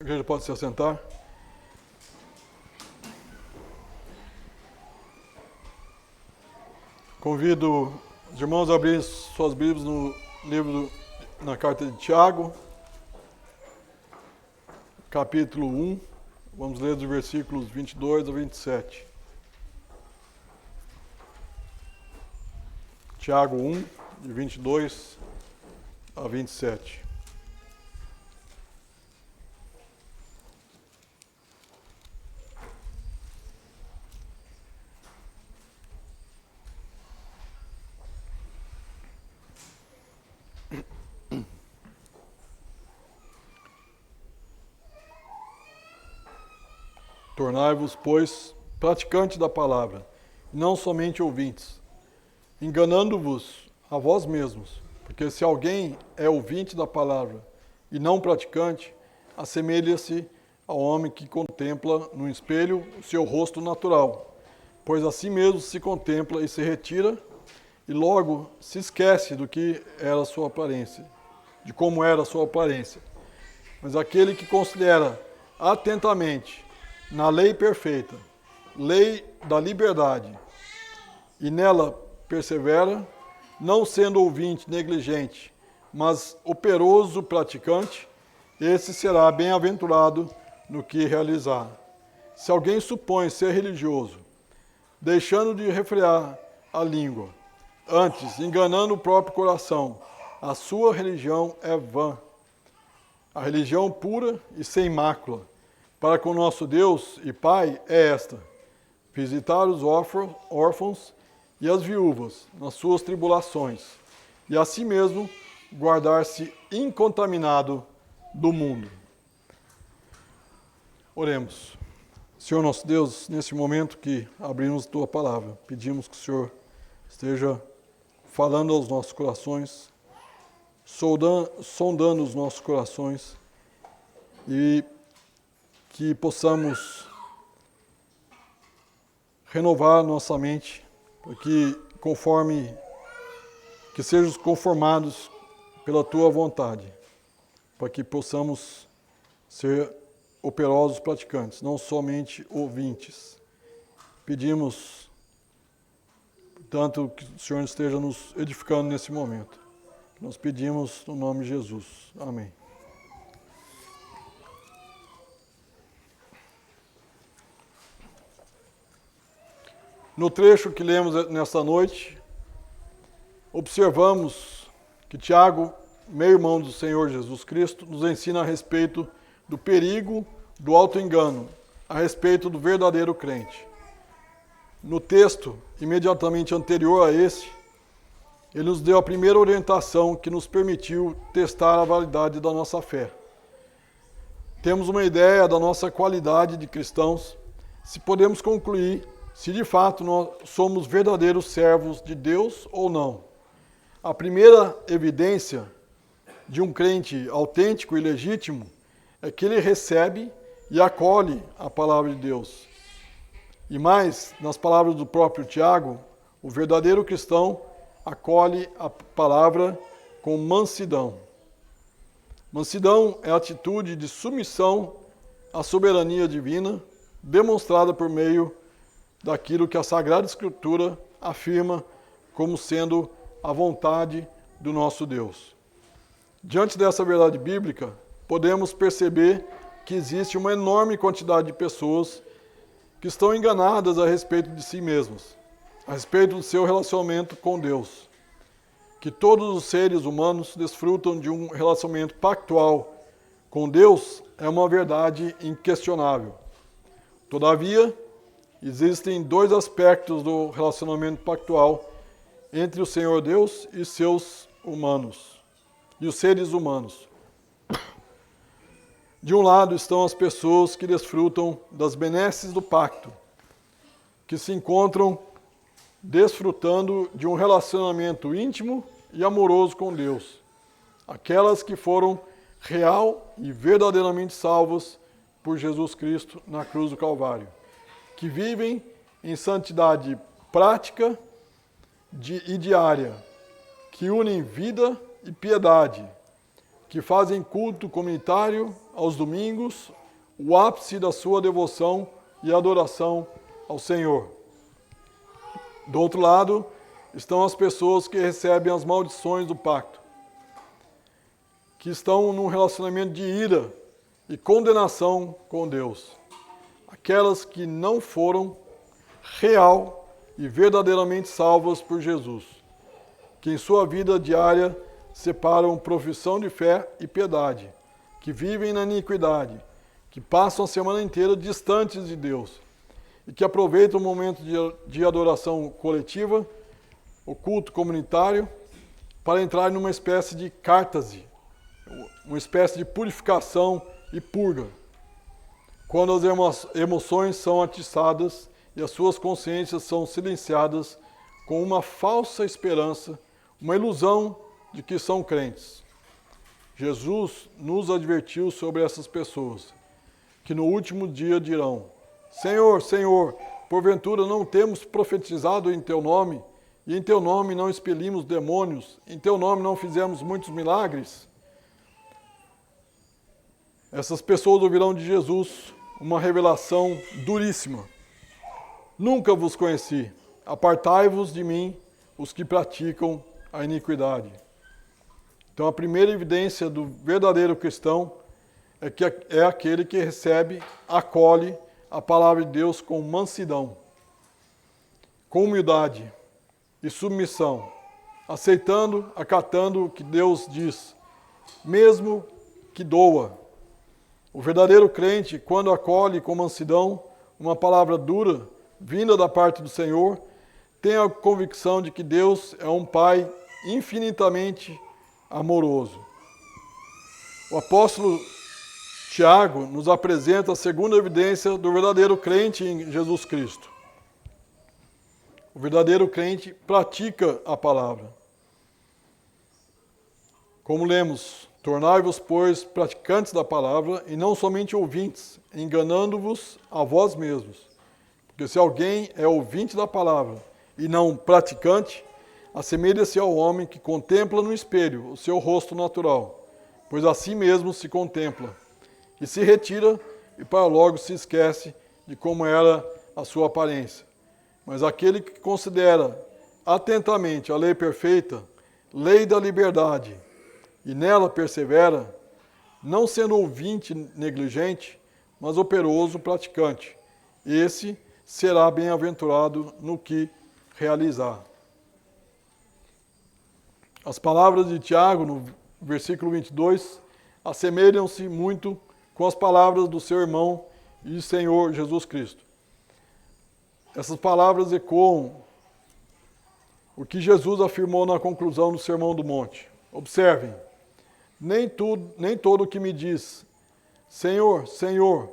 A igreja pode se assentar. Convido os irmãos a abrir suas Bíblias no livro, na carta de Tiago, capítulo 1. Vamos ler dos versículos 22 a 27. Tiago 1, de 22 a 27. Tornai-vos, pois, praticantes da palavra, não somente ouvintes, enganando-vos a vós mesmos, porque se alguém é ouvinte da palavra e não praticante, assemelha-se ao homem que contempla no espelho o seu rosto natural, pois assim mesmo se contempla e se retira, e logo se esquece do que era a sua aparência, de como era a sua aparência. Mas aquele que considera atentamente na lei perfeita, lei da liberdade, e nela persevera, não sendo ouvinte negligente, mas operoso praticante, esse será bem-aventurado no que realizar. Se alguém supõe ser religioso, deixando de refrear a língua, antes enganando o próprio coração, a sua religião é vã. A religião pura e sem mácula para com nosso Deus e Pai é esta: visitar os órfãos e as viúvas nas suas tribulações, e assim mesmo guardar-se incontaminado do mundo. Oremos. Senhor nosso Deus, nesse momento que abrimos Tua palavra, pedimos que o Senhor esteja falando aos nossos corações, sondando os nossos corações, e que possamos renovar nossa mente, para que sejamos conformados pela Tua vontade, para que possamos ser operosos praticantes, não somente ouvintes. Pedimos, portanto, que o Senhor esteja nos edificando nesse momento. Nós pedimos no nome de Jesus. Amém. No trecho que lemos nesta noite, observamos que Tiago, meio-irmão do Senhor Jesus Cristo, nos ensina a respeito do perigo do auto-engano, a respeito do verdadeiro crente. No texto imediatamente anterior a esse, ele nos deu a primeira orientação que nos permitiu testar a validade da nossa fé. Temos uma ideia da nossa qualidade de cristãos, se podemos concluir se de fato nós somos verdadeiros servos de Deus ou não. A primeira evidência de um crente autêntico e legítimo é que ele recebe e acolhe a palavra de Deus. E mais, nas palavras do próprio Tiago, o verdadeiro cristão acolhe a palavra com mansidão. Mansidão é a atitude de submissão à soberania divina, demonstrada por meio daquilo que a Sagrada Escritura afirma como sendo a vontade do nosso Deus. Diante dessa verdade bíblica, podemos perceber que existe uma enorme quantidade de pessoas que estão enganadas a respeito de si mesmas, a respeito do seu relacionamento com Deus. Que todos os seres humanos desfrutam de um relacionamento pactual com Deus é uma verdade inquestionável. Todavia, existem dois aspectos do relacionamento pactual entre o Senhor Deus e seus humanos, e os seres humanos. De um lado estão as pessoas que desfrutam das benesses do pacto, que se encontram desfrutando de um relacionamento íntimo e amoroso com Deus. Aquelas que foram real e verdadeiramente salvas por Jesus Cristo na cruz do Calvário, que vivem em santidade prática e diária, que unem vida e piedade, que fazem culto comunitário aos domingos, o ápice da sua devoção e adoração ao Senhor. Do outro lado, estão as pessoas que recebem as maldições do pacto, que estão num relacionamento de ira e condenação com Deus. Aquelas que não foram real e verdadeiramente salvas por Jesus, que em sua vida diária separam profissão de fé e piedade, que vivem na iniquidade, que passam a semana inteira distantes de Deus e que aproveitam o momento de adoração coletiva, o culto comunitário, para entrar numa espécie de cártase, uma espécie de purificação e purga, quando as emoções são atiçadas e as suas consciências são silenciadas com uma falsa esperança, uma ilusão de que são crentes. Jesus nos advertiu sobre essas pessoas, que no último dia dirão: Senhor, Senhor, porventura não temos profetizado em Teu nome, e em Teu nome não expelimos demônios, em Teu nome não fizemos muitos milagres? Essas pessoas ouvirão de Jesus uma revelação duríssima. Nunca vos conheci, apartai-vos de mim, os que praticam a iniquidade. Então a primeira evidência do verdadeiro cristão é que é aquele que recebe, acolhe a palavra de Deus com mansidão, com humildade e submissão, aceitando, acatando o que Deus diz, mesmo que doa. O verdadeiro crente, quando acolhe com mansidão uma palavra dura, vinda da parte do Senhor, tem a convicção de que Deus é um Pai infinitamente amoroso. O apóstolo Tiago nos apresenta a segunda evidência do verdadeiro crente em Jesus Cristo. O verdadeiro crente pratica a palavra. Como lemos, tornai-vos, pois, praticantes da palavra e não somente ouvintes, enganando-vos a vós mesmos. Porque se alguém é ouvinte da palavra e não praticante, assemelha-se ao homem que contempla no espelho o seu rosto natural, pois a si mesmo se contempla, e se retira e para logo se esquece de como era a sua aparência. Mas aquele que considera atentamente a lei perfeita, lei da liberdade, e nela persevera, não sendo ouvinte negligente, mas operoso praticante, esse será bem-aventurado no que realizar. As palavras de Tiago, no versículo 22, assemelham-se muito com as palavras do seu irmão e Senhor Jesus Cristo. Essas palavras ecoam o que Jesus afirmou na conclusão do Sermão do Monte. Observem, nem todo o que me diz, Senhor, Senhor,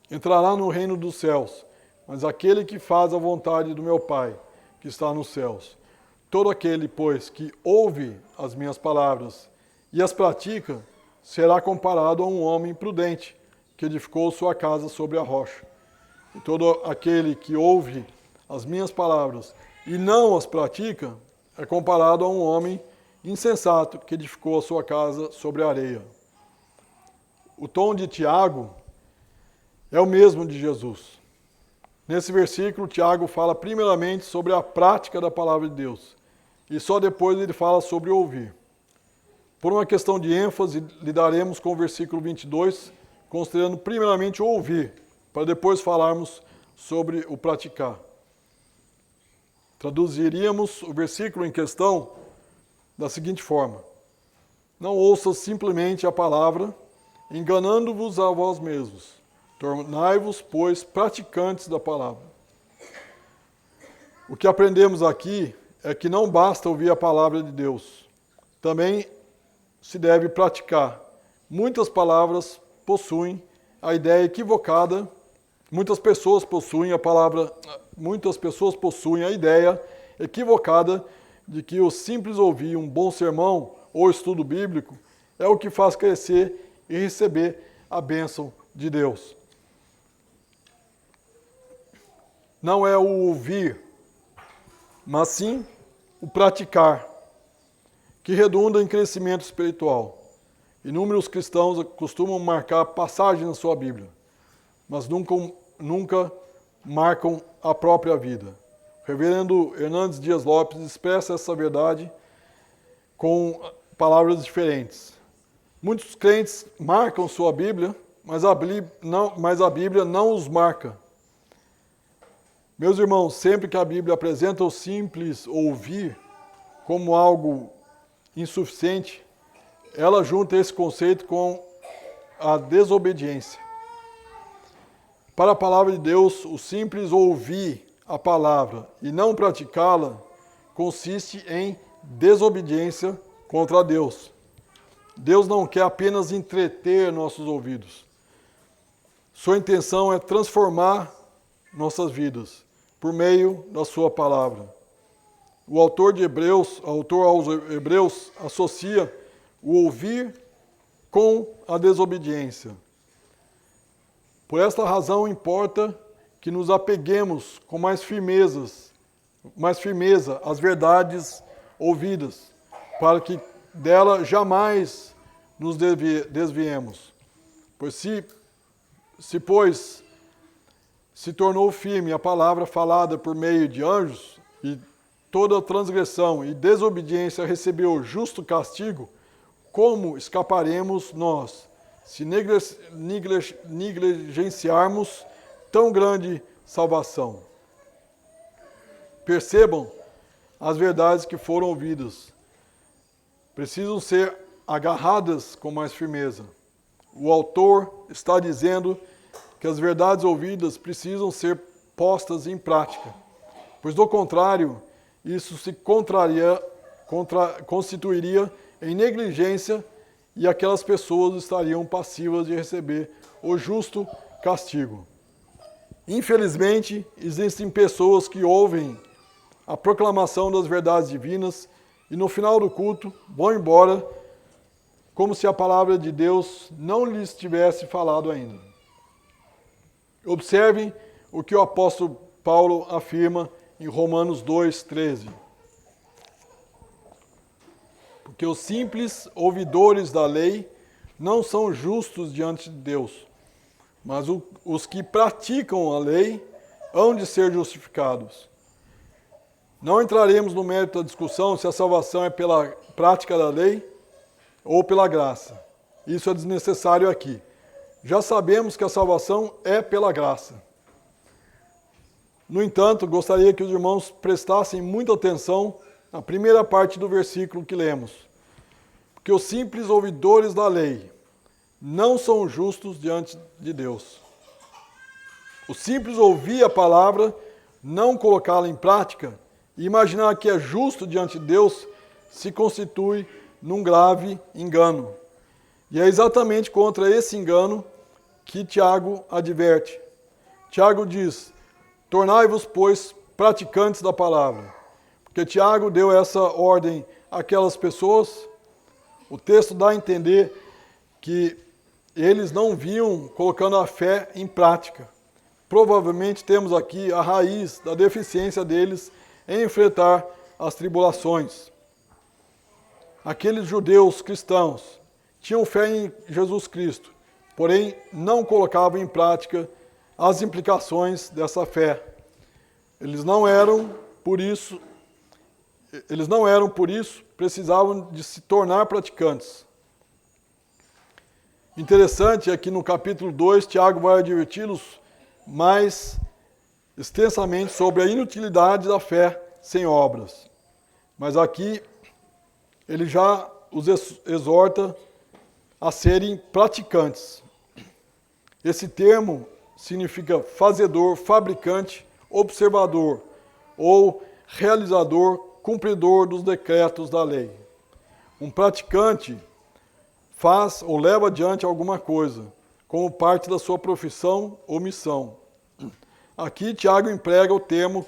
entrará no reino dos céus, mas aquele que faz a vontade do meu Pai, que está nos céus. Todo aquele, pois, que ouve as minhas palavras e as pratica, será comparado a um homem prudente, que edificou sua casa sobre a rocha. E todo aquele que ouve as minhas palavras e não as pratica, é comparado a um homem insensato, que edificou a sua casa sobre a areia. O tom de Tiago é o mesmo de Jesus. Nesse versículo, Tiago fala primeiramente sobre a prática da palavra de Deus, e só depois ele fala sobre ouvir. Por uma questão de ênfase, lidaremos com o versículo 22, considerando primeiramente o ouvir, para depois falarmos sobre o praticar. Traduziríamos o versículo em questão da seguinte forma: não ouça simplesmente a palavra, enganando-vos a vós mesmos. Tornai-vos, pois, praticantes da palavra. O que aprendemos aqui é que não basta ouvir a palavra de Deus, também se deve praticar. Muitas palavras possuem a ideia equivocada, muitas pessoas possuem a ideia equivocada de que o simples ouvir um bom sermão ou estudo bíblico é o que faz crescer e receber a bênção de Deus. Não é o ouvir, mas sim o praticar, que redunda em crescimento espiritual. Inúmeros cristãos costumam marcar passagens na sua Bíblia, mas nunca marcam a própria vida. O reverendo Hernandes Dias Lopes expressa essa verdade com palavras diferentes. Muitos crentes marcam sua Bíblia, mas a Bíblia não os marca. Meus irmãos, sempre que a Bíblia apresenta o simples ouvir como algo insuficiente, ela junta esse conceito com a desobediência. Para a palavra de Deus, o simples ouvir a palavra e não praticá-la consiste em desobediência contra Deus. Deus não quer apenas entreter nossos ouvidos. Sua intenção é transformar nossas vidas por meio da sua palavra. O autor aos Hebreus, associa o ouvir com a desobediência. Por esta razão importa que nos apeguemos com mais firmeza às verdades ouvidas, para que dela jamais nos desviemos. Pois se tornou firme a palavra falada por meio de anjos, e toda transgressão e desobediência recebeu justo castigo, como escaparemos nós, se negligenciarmos tão grande salvação? Percebam as verdades que foram ouvidas. Precisam ser agarradas com mais firmeza. O autor está dizendo que as verdades ouvidas precisam ser postas em prática, pois do contrário, isso se constituiria em negligência e aquelas pessoas estariam passivas de receber o justo castigo. Infelizmente, existem pessoas que ouvem a proclamação das verdades divinas e no final do culto vão embora como se a palavra de Deus não lhes tivesse falado ainda. Observem o que o apóstolo Paulo afirma em Romanos 2,13. Porque os simples ouvidores da lei não são justos diante de Deus, mas os que praticam a lei hão de ser justificados. Não entraremos no mérito da discussão se a salvação é pela prática da lei ou pela graça. Isso é desnecessário aqui. Já sabemos que a salvação é pela graça. No entanto, gostaria que os irmãos prestassem muita atenção na primeira parte do versículo que lemos. Porque os simples ouvidores da lei não são justos diante de Deus. O simples ouvir a palavra, não colocá-la em prática e imaginar que é justo diante de Deus se constitui num grave engano. E é exatamente contra esse engano que Tiago adverte. Tiago diz: tornai-vos, pois, praticantes da palavra. Porque Tiago deu essa ordem àquelas pessoas. O texto dá a entender que eles não vinham colocando a fé em prática. Provavelmente temos aqui a raiz da deficiência deles em enfrentar as tribulações. Aqueles judeus cristãos tinham fé em Jesus Cristo, porém não colocavam em prática as implicações dessa fé. Eles não eram por isso, precisavam de se tornar praticantes. Interessante é que no capítulo 2, Tiago vai adverti-los mais extensamente sobre a inutilidade da fé sem obras. Mas aqui ele já os exorta a serem praticantes. Esse termo significa fazedor, fabricante, observador ou realizador, cumpridor dos decretos da lei. Um praticante faz ou leva adiante alguma coisa, como parte da sua profissão ou missão. Aqui Tiago emprega o termo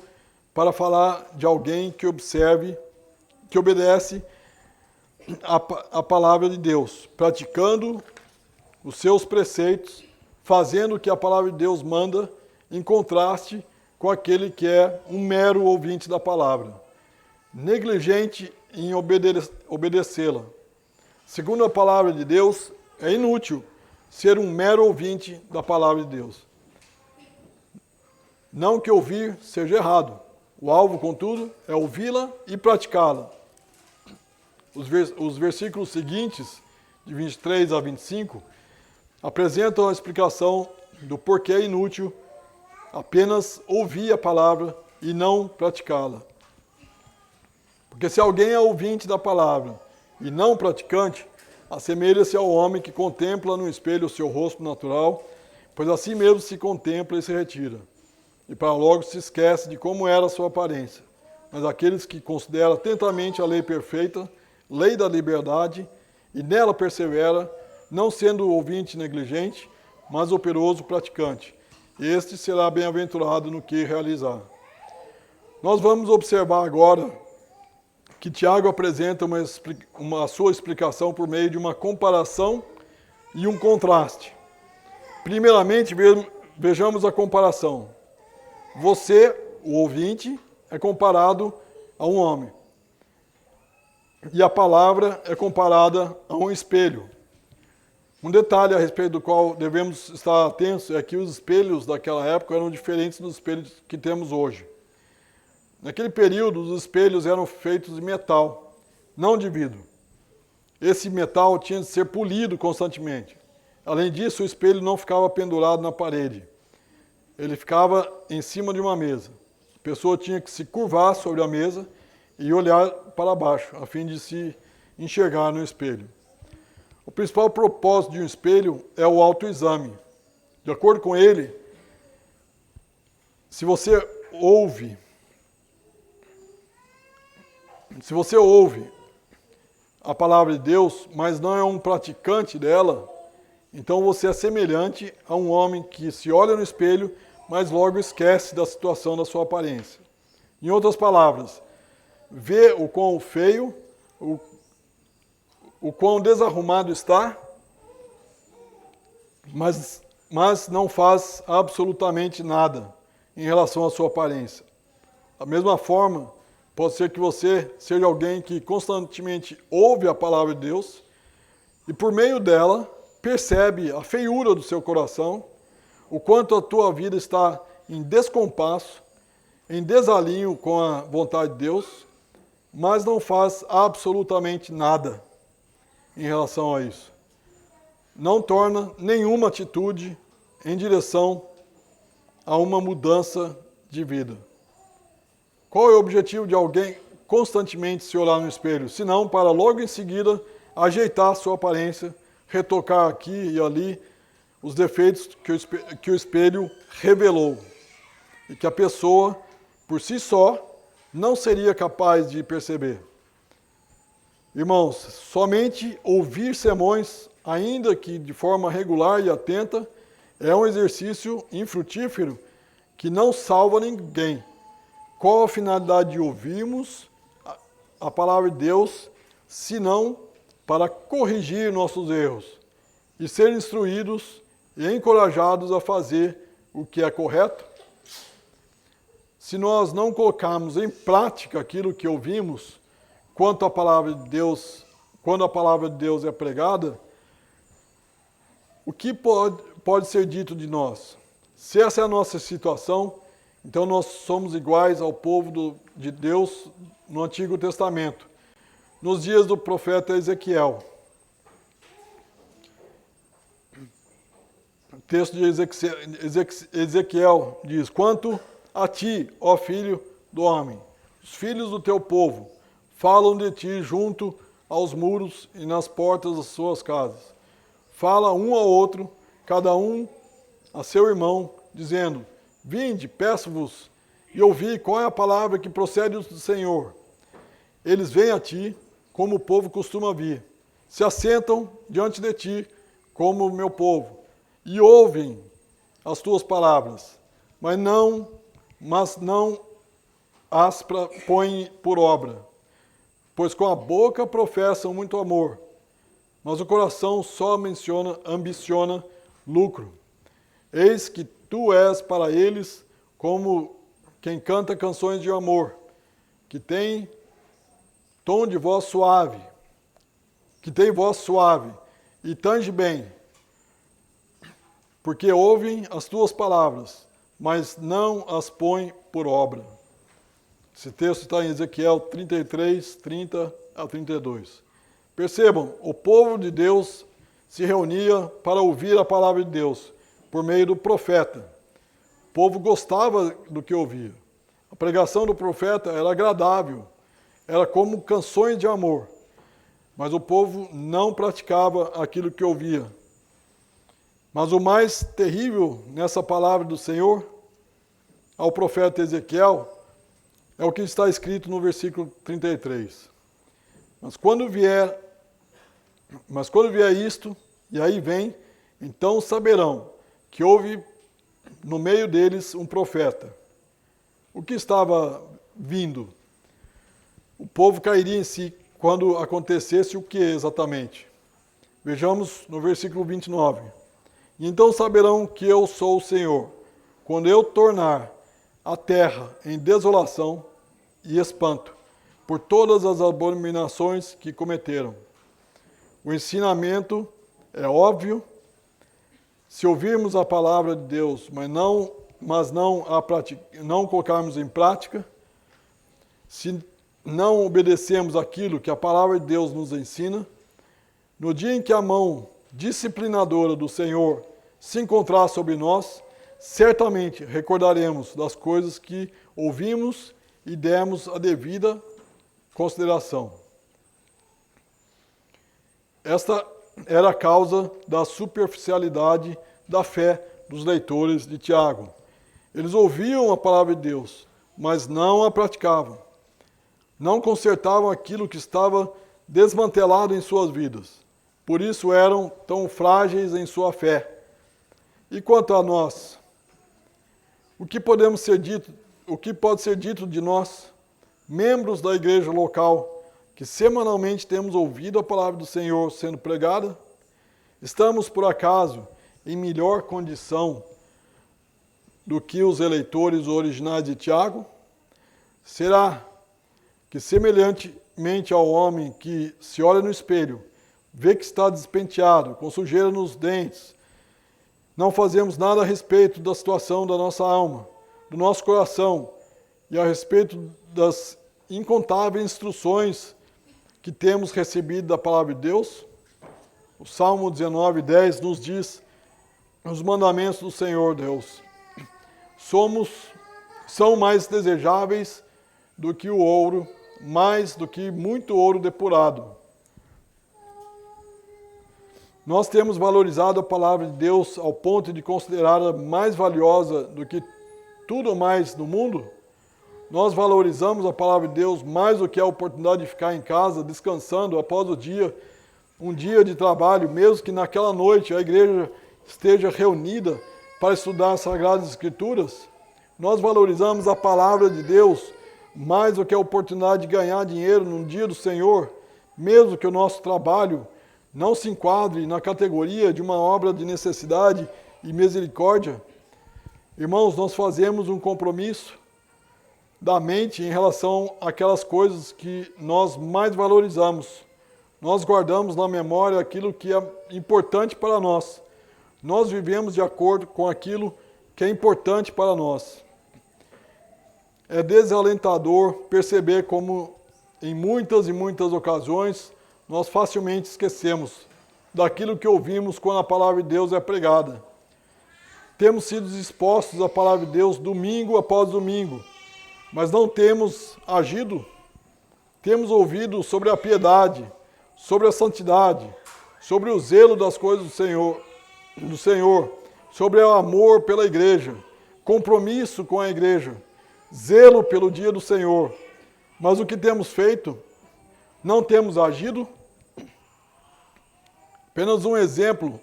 para falar de alguém que obedece a palavra de Deus, praticando os seus preceitos, fazendo o que a palavra de Deus manda, em contraste com aquele que é um mero ouvinte da palavra, negligente em obedecê-la, segundo a palavra de Deus, é inútil ser um mero ouvinte da palavra de Deus. Não que ouvir seja errado. O alvo, contudo, é ouvi-la e praticá-la. Os versículos seguintes, de 23 a 25, apresentam a explicação do porquê é inútil apenas ouvir a palavra e não praticá-la. Porque se alguém é ouvinte da palavra e não praticante, assemelha-se ao homem que contempla no espelho o seu rosto natural, pois assim mesmo se contempla e se retira. E para logo se esquece de como era a sua aparência. Mas aqueles que consideram atentamente a lei perfeita, lei da liberdade, e nela persevera, não sendo ouvinte negligente, mas operoso praticante, este será bem-aventurado no que realizar. Nós vamos observar agora que Tiago apresenta uma sua explicação por meio de uma comparação e um contraste. Primeiramente, vejamos a comparação. Você, o ouvinte, é comparado a um homem. E a palavra é comparada a um espelho. Um detalhe a respeito do qual devemos estar atentos é que os espelhos daquela época eram diferentes dos espelhos que temos hoje. Naquele período, os espelhos eram feitos de metal, não de vidro. Esse metal tinha de ser polido constantemente. Além disso, o espelho não ficava pendurado na parede. Ele ficava em cima de uma mesa. A pessoa tinha que se curvar sobre a mesa e olhar para baixo, a fim de se enxergar no espelho. O principal propósito de um espelho é o autoexame. De acordo com ele, se você ouve a palavra de Deus, mas não é um praticante dela, então você é semelhante a um homem que se olha no espelho, mas logo esquece da situação da sua aparência. Em outras palavras, vê o quão feio, o quão desarrumado está, mas não faz absolutamente nada em relação à sua aparência. Da mesma forma, pode ser que você seja alguém que constantemente ouve a palavra de Deus e por meio dela percebe a feiura do seu coração, o quanto a tua vida está em descompasso, em desalinho com a vontade de Deus, mas não faz absolutamente nada em relação a isso. Não torna nenhuma atitude em direção a uma mudança de vida. Qual é o objetivo de alguém constantemente se olhar no espelho? Senão para logo em seguida ajeitar a sua aparência, retocar aqui e ali os defeitos que o espelho revelou e que a pessoa, por si só, não seria capaz de perceber. Irmãos, somente ouvir sermões, ainda que de forma regular e atenta, é um exercício infrutífero que não salva ninguém. Qual a finalidade de ouvirmos a palavra de Deus, senão para corrigir nossos erros e ser instruídos e encorajados a fazer o que é correto? Se nós não colocarmos em prática aquilo que ouvimos, quando a palavra de Deus é pregada, o que pode ser dito de nós? Se essa é a nossa situação, então nós somos iguais ao povo de Deus no Antigo Testamento, nos dias do profeta Ezequiel. O texto de Ezequiel diz: quanto a ti, ó filho do homem, os filhos do teu povo falam de ti junto aos muros e nas portas das suas casas. Fala um ao outro, cada um a seu irmão, dizendo: vinde, peço-vos, e ouvi qual é a palavra que procede do Senhor. Eles vêm a ti, como o povo costuma vir, se assentam diante de ti, como o meu povo, e ouvem as tuas palavras, mas não as põem por obra. Pois com a boca professam muito amor, mas o coração só ambiciona lucro. Eis que tu és para eles como quem canta canções de amor, que tem tom de voz suave, que tem voz suave e tange bem, porque ouvem as tuas palavras, mas não as põem por obra. Esse texto está em Ezequiel 33, 30 a 32. Percebam, o povo de Deus se reunia para ouvir a palavra de Deus por meio do profeta. O povo gostava do que ouvia. A pregação do profeta era agradável, era como canções de amor, mas o povo não praticava aquilo que ouvia. Mas o mais terrível nessa palavra do Senhor ao profeta Ezequiel é o que está escrito no versículo 33. Mas quando vier isto, e aí vem, então saberão que houve no meio deles um profeta. O que estava vindo? O povo cairia em si quando acontecesse o que exatamente? Vejamos no versículo 29. E então saberão que eu sou o Senhor, quando eu tornar a terra em desolação e espanto, por todas as abominações que cometeram. O ensinamento é óbvio. Se ouvirmos a palavra de Deus, mas não colocarmos em prática, se não obedecemos aquilo que a palavra de Deus nos ensina, no dia em que a mão disciplinadora do Senhor se encontrar sobre nós, certamente recordaremos das coisas que ouvimos e demos a devida consideração. Esta era a causa da superficialidade da fé dos leitores de Tiago. Eles ouviam a palavra de Deus, mas não a praticavam. Não consertavam aquilo que estava desmantelado em suas vidas. Por isso eram tão frágeis em sua fé. E quanto a nós? O que pode ser dito de nós, membros da igreja local, que semanalmente temos ouvido a palavra do Senhor sendo pregada? Estamos, por acaso, em melhor condição do que os eleitores originais de Tiago? Será que, semelhantemente ao homem que se olha no espelho, vê que está despenteado, com sujeira nos dentes, não fazemos nada a respeito da situação da nossa alma, do nosso coração e a respeito das incontáveis instruções que temos recebido da palavra de Deus? O Salmo 19:10 nos diz os mandamentos do Senhor Deus. São mais desejáveis do que o ouro, mais do que muito ouro depurado. Nós temos valorizado a palavra de Deus ao ponto de considerá-la mais valiosa do que tudo mais no mundo? Nós valorizamos a palavra de Deus mais do que a oportunidade de ficar em casa, descansando após um dia de trabalho, mesmo que naquela noite a igreja esteja reunida para estudar as Sagradas Escrituras? Nós valorizamos a palavra de Deus mais do que a oportunidade de ganhar dinheiro no dia do Senhor, mesmo que o nosso trabalho não se enquadre na categoria de uma obra de necessidade e misericórdia? Irmãos, nós fazemos um compromisso da mente em relação àquelas coisas que nós mais valorizamos. Nós guardamos na memória aquilo que é importante para nós. Nós vivemos de acordo com aquilo que é importante para nós. É desalentador perceber como, em muitas e muitas ocasiões, nós facilmente esquecemos daquilo que ouvimos quando a palavra de Deus é pregada. Temos sido expostos à palavra de Deus domingo após domingo, mas não temos agido. Temos ouvido sobre a piedade, sobre a santidade, sobre o zelo das coisas do Senhor, sobre o amor pela igreja, compromisso com a igreja, zelo pelo dia do Senhor. Mas o que temos feito? Não temos agido? Apenas um exemplo.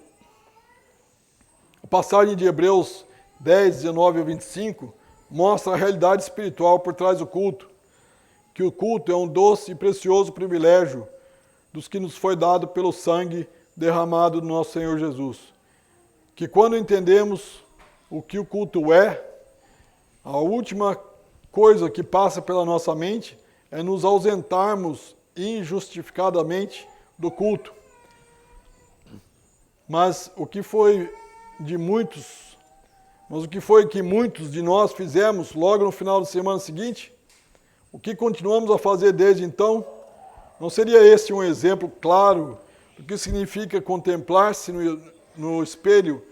A passagem de Hebreus 10, 19 a 25 mostra a realidade espiritual por trás do culto, que o culto é um doce e precioso privilégio dos que nos foi dado pelo sangue derramado do nosso Senhor Jesus. Que quando entendemos o que o culto é, a última coisa que passa pela nossa mente é nos ausentarmos injustificadamente do culto. Mas o que foi que muitos de nós fizemos logo no final da semana seguinte? O que continuamos a fazer desde então? Não seria esse um exemplo claro do que significa contemplar-se no espelho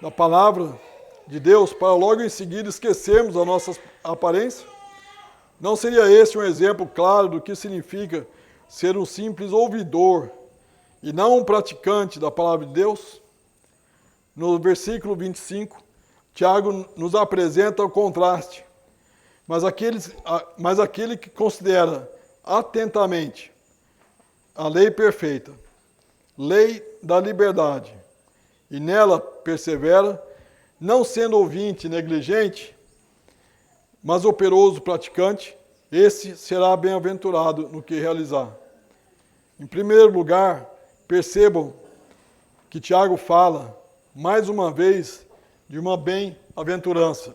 da palavra de Deus para logo em seguida esquecermos a nossa aparência? Não seria esse um exemplo claro do que significa ser um simples ouvidor e não um praticante da palavra de Deus? No versículo 25, Tiago nos apresenta o contraste. Mas aquele que considera atentamente a lei perfeita, lei da liberdade, e nela persevera, não sendo ouvinte negligente, mas operoso praticante, esse será bem-aventurado no que realizar. Em primeiro lugar, percebam que Tiago fala, mais uma vez, de uma bem-aventurança,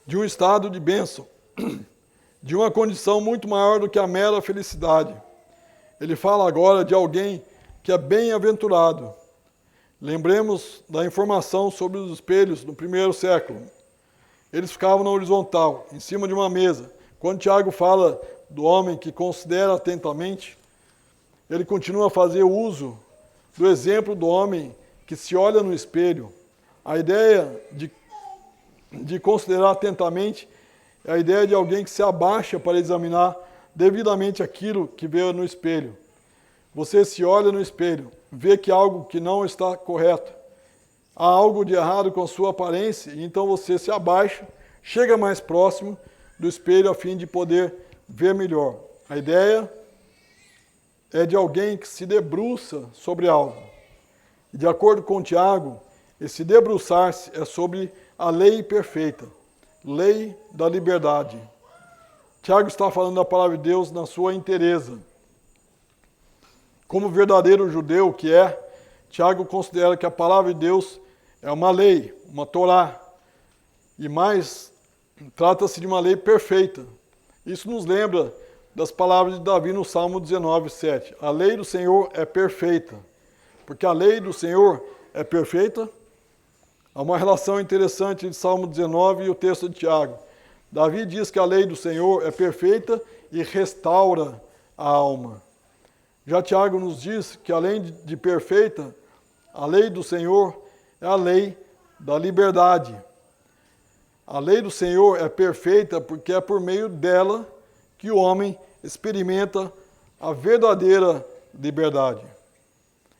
de um estado de bênção, de uma condição muito maior do que a mera felicidade. Ele fala agora de alguém que é bem-aventurado. Lembremos da informação sobre os espelhos no primeiro século. Eles ficavam na horizontal, em cima de uma mesa. Quando Tiago fala do homem que considera atentamente, ele continua a fazer uso do exemplo do homem que se olha no espelho. A ideia de considerar atentamente é a ideia de alguém que se abaixa para examinar devidamente aquilo que vê no espelho. Você se olha no espelho, vê que algo que não está correto, há algo de errado com a sua aparência, e então você se abaixa, chega mais próximo do espelho a fim de poder ver melhor. A ideia é de alguém que se debruça sobre algo. E de acordo com Tiago, esse debruçar-se é sobre a lei perfeita, lei da liberdade. Tiago está falando da palavra de Deus na sua inteireza. Como verdadeiro judeu que é, Tiago considera que a palavra de Deus é uma lei, uma Torá, e mais, trata-se de uma lei perfeita. Isso nos lembra das palavras de Davi no Salmo 19, 7. A lei do Senhor é perfeita. Porque a lei do Senhor é perfeita. Há uma relação interessante entre Salmo 19 e o texto de Tiago. Davi diz que a lei do Senhor é perfeita e restaura a alma. Já Tiago nos diz que além de perfeita, a lei do Senhor é a lei da liberdade. A lei do Senhor é perfeita porque é por meio dela que o homem experimenta a verdadeira liberdade.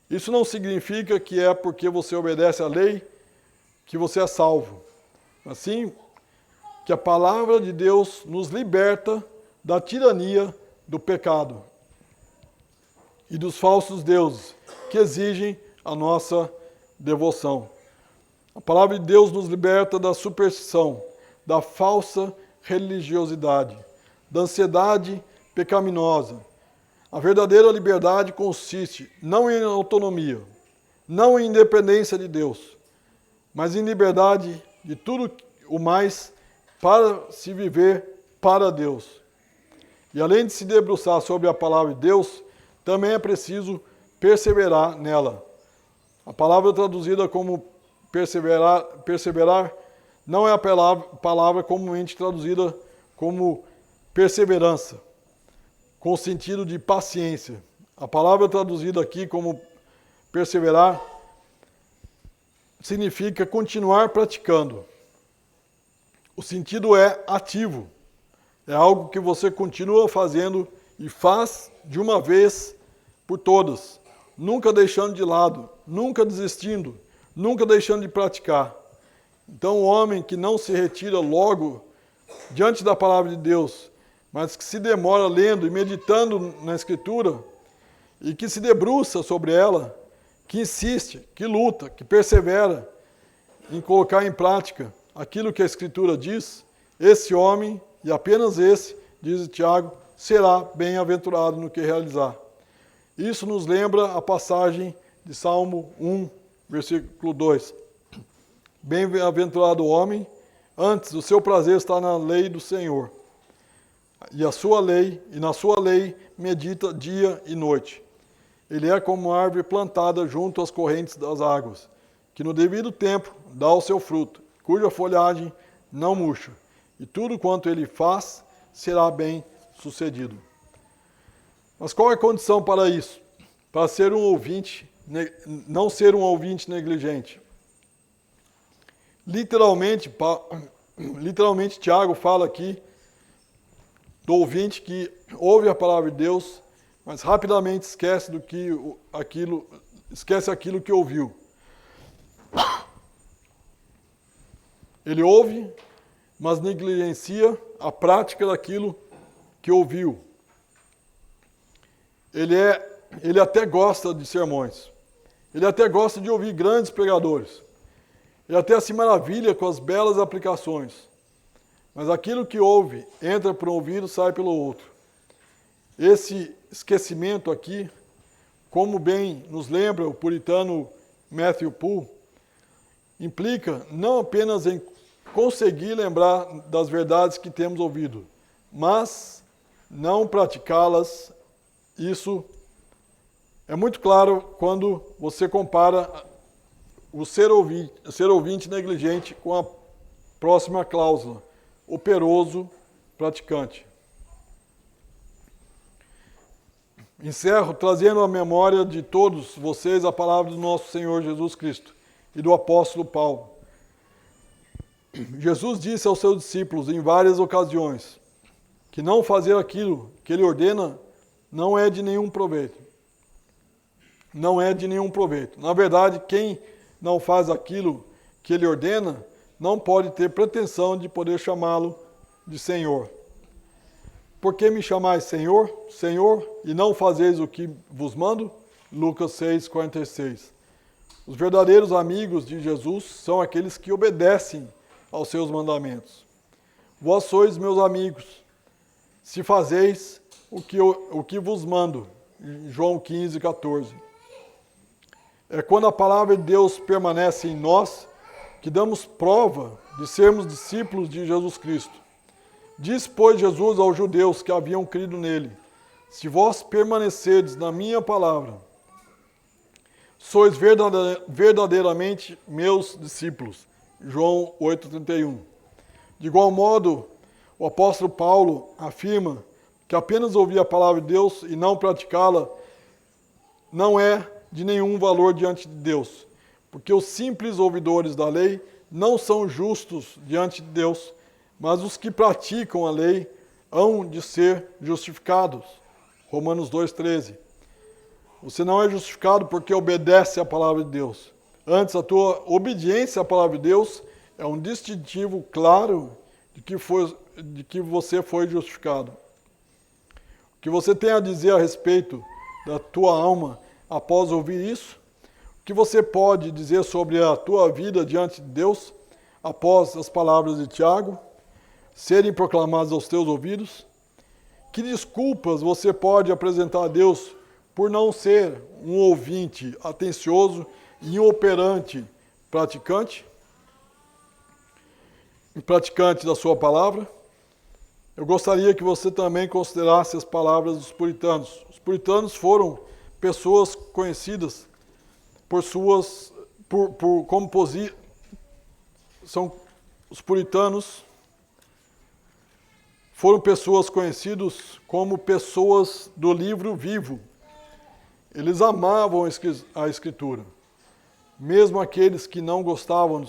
Isso não significa que é porque você obedece à lei que você é salvo. Assim, que a palavra de Deus nos liberta da tirania do pecado e dos falsos deuses que exigem a nossa devoção. A palavra de Deus nos liberta da superstição, da falsa religiosidade, da ansiedade pecaminosa. A verdadeira liberdade consiste não em autonomia, não em independência de Deus, mas em liberdade de tudo o mais para se viver para Deus. E além de se debruçar sobre a palavra de Deus, também é preciso perseverar nela. A palavra traduzida como perseverar não é a palavra comumente traduzida como perseverança, com o sentido de paciência. A palavra traduzida aqui como perseverar significa continuar praticando. O sentido é ativo. É algo que você continua fazendo e faz de uma vez por todas, nunca deixando de lado, nunca desistindo, nunca deixando de praticar. Então, o homem que não se retira logo diante da palavra de Deus, mas que se demora lendo e meditando na Escritura e que se debruça sobre ela, que insiste, que luta, que persevera em colocar em prática aquilo que a Escritura diz, esse homem, e apenas esse, diz Tiago, será bem-aventurado no que realizar. Isso nos lembra a passagem de Salmo 1, versículo 2. Bem-aventurado o homem, antes o seu prazer está na lei do Senhor. e na sua lei medita dia e noite. Ele é como árvore plantada junto às correntes das águas, que no devido tempo dá o seu fruto, cuja folhagem não murcha, e tudo quanto ele faz será bem sucedido. Mas qual é a condição para isso? Para ser um ouvinte, não ser um ouvinte negligente. Literalmente, Tiago fala aqui do ouvinte que ouve a palavra de Deus, mas rapidamente esquece aquilo que ouviu. Ele ouve, mas negligencia a prática daquilo que ouviu. Ele até gosta de sermões. Ele até gosta de ouvir grandes pregadores. Ele até se maravilha com as belas aplicações. Mas aquilo que ouve entra por um ouvido e sai pelo outro. Esse esquecimento aqui, como bem nos lembra o puritano Matthew Poole, implica não apenas em conseguir lembrar das verdades que temos ouvido, mas não praticá-las. Isso é muito claro quando você compara o ser ouvinte negligente com a próxima cláusula, operoso praticante. Encerro trazendo à memória de todos vocês a palavra do nosso Senhor Jesus Cristo e do apóstolo Paulo. Jesus disse aos seus discípulos em várias ocasiões que não fazer aquilo que ele ordena não é de nenhum proveito. Não é de nenhum proveito. Na verdade, quem não faz aquilo que ele ordena não pode ter pretensão de poder chamá-lo de Senhor. Por que me chamais Senhor, Senhor, e não fazeis o que vos mando? Lucas 6,46. Os verdadeiros amigos de Jesus são aqueles que obedecem aos seus mandamentos. Vós sois meus amigos, se fazeis o que vos mando. João 15,14. É quando a palavra de Deus permanece em nós que damos prova de sermos discípulos de Jesus Cristo. Diz, pois, Jesus aos judeus que haviam crido nele: se vós permanecerdes na minha palavra, sois verdadeiramente meus discípulos. João 8,31. De igual modo, o apóstolo Paulo afirma que apenas ouvir a palavra de Deus e não praticá-la não é de nenhum valor diante de Deus, porque os simples ouvidores da lei não são justos diante de Deus, mas os que praticam a lei hão de ser justificados. Romanos 2,13. Você não é justificado porque obedece à palavra de Deus. Antes, a tua obediência à palavra de Deus é um distintivo claro de que você foi justificado. O que você tem a dizer a respeito da tua alma após ouvir isso? O que você pode dizer sobre a tua vida diante de Deus após as palavras de Tiago serem proclamadas aos teus ouvidos? Que desculpas você pode apresentar a Deus por não ser um ouvinte atencioso e um operante praticante da sua palavra? Eu gostaria que você também considerasse as palavras dos puritanos. Os puritanos foram pessoas conhecidas os puritanos foram pessoas conhecidas como pessoas do livro vivo. Eles amavam a Escritura. Mesmo aqueles que não gostavam,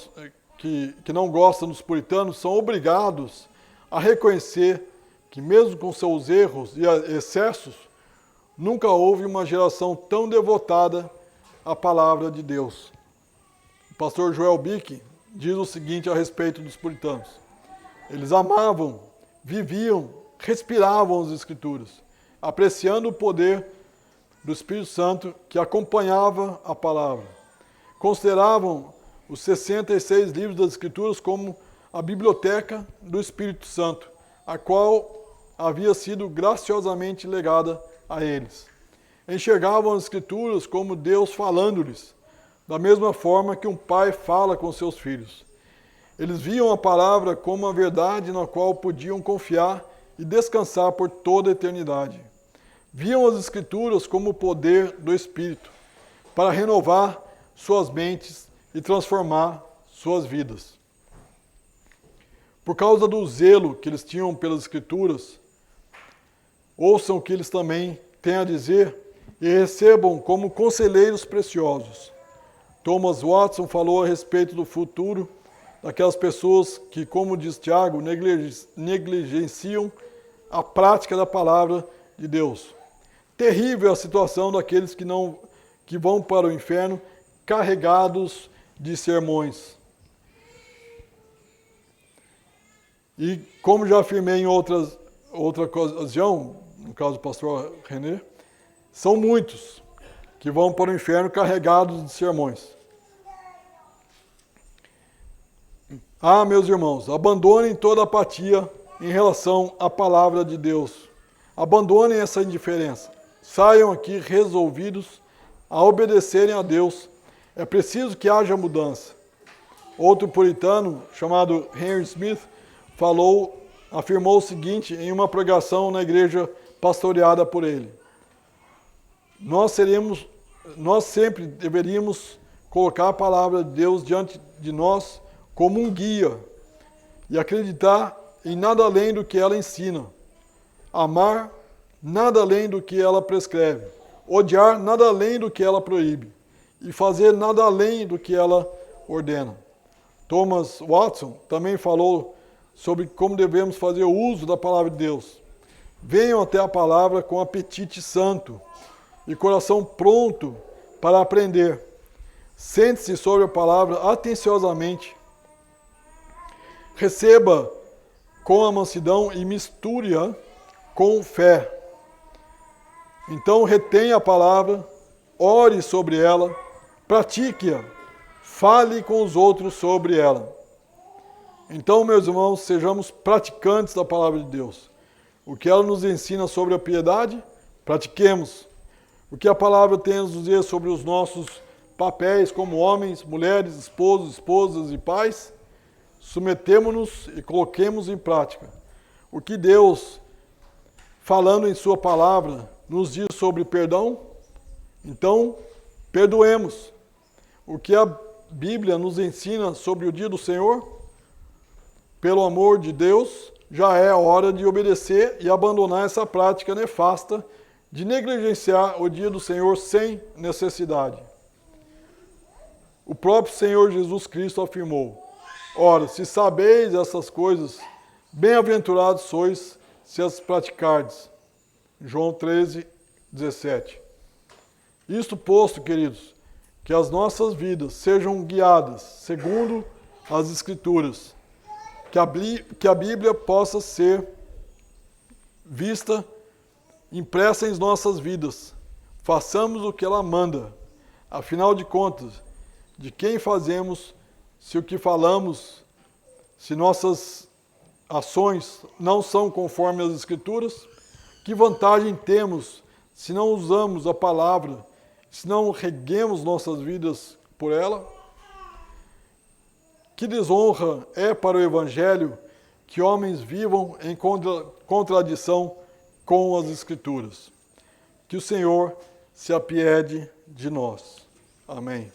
que não gostam dos puritanos, são obrigados a reconhecer que mesmo com seus erros e excessos, nunca houve uma geração tão devotada à palavra de Deus. O pastor Joel Bick diz o seguinte a respeito dos puritanos: eles amavam, viviam, respiravam as Escrituras, apreciando o poder do Espírito Santo que acompanhava a palavra. Consideravam os 66 livros das Escrituras como a biblioteca do Espírito Santo, a qual havia sido graciosamente legada a eles. Enxergavam as Escrituras como Deus falando-lhes, da mesma forma que um pai fala com seus filhos. Eles viam a palavra como a verdade na qual podiam confiar e descansar por toda a eternidade. Viam as Escrituras como o poder do Espírito para renovar suas mentes e transformar suas vidas. Por causa do zelo que eles tinham pelas Escrituras, ouçam o que eles também têm a dizer e recebam como conselheiros preciosos. Thomas Watson falou a respeito do futuro daquelas pessoas que, como diz Tiago, negligenciam a prática da palavra de Deus. Terrível a situação daqueles que vão para o inferno carregados de sermões. E como já afirmei em outra ocasião, no caso do pastor René, são muitos que vão para o inferno carregados de sermões. Ah, meus irmãos, abandonem toda apatia em relação à palavra de Deus. Abandonem essa indiferença. Saiam aqui resolvidos a obedecerem a Deus. É preciso que haja mudança. Outro puritano, chamado Henry Smith, afirmou o seguinte em uma pregação na igreja pastoreada por ele. Nós sempre deveríamos colocar a palavra de Deus diante de nós como um guia e acreditar em nada além do que ela ensina. Amar nada além do que ela prescreve. Odiar nada além do que ela proíbe. E fazer nada além do que ela ordena. Thomas Watson também falou sobre como devemos fazer o uso da palavra de Deus. Venham até a palavra com apetite santo e coração pronto para aprender. Sente-se sobre a palavra atenciosamente. Receba com a mansidão e misture-a com fé. Então retenha a palavra, ore sobre ela, pratique-a, fale com os outros sobre ela. Então, meus irmãos, sejamos praticantes da palavra de Deus. O que ela nos ensina sobre a piedade, pratiquemos. O que a palavra tem a nos dizer sobre os nossos papéis como homens, mulheres, esposos, esposas e pais, submetemo-nos e coloquemos em prática. O que Deus, falando em sua palavra, nos diz sobre perdão, então perdoemos. O que a Bíblia nos ensina sobre o dia do Senhor, pelo amor de Deus, já é a hora de obedecer e abandonar essa prática nefasta de negligenciar o dia do Senhor sem necessidade. O próprio Senhor Jesus Cristo afirmou: ora, se sabeis essas coisas, bem-aventurados sois se as praticardes. João 13:17. Isto posto, queridos, que as nossas vidas sejam guiadas segundo as Escrituras, que a Bíblia possa ser vista, impressa em nossas vidas. Façamos o que ela manda. Afinal de contas, de quem fazemos se o que falamos, se nossas ações não são conforme as Escrituras? Que vantagem temos se não usamos a palavra, se não reguemos nossas vidas por ela? Que desonra é para o Evangelho que homens vivam em contradição com as Escrituras. Que o Senhor se apiede de nós. Amém.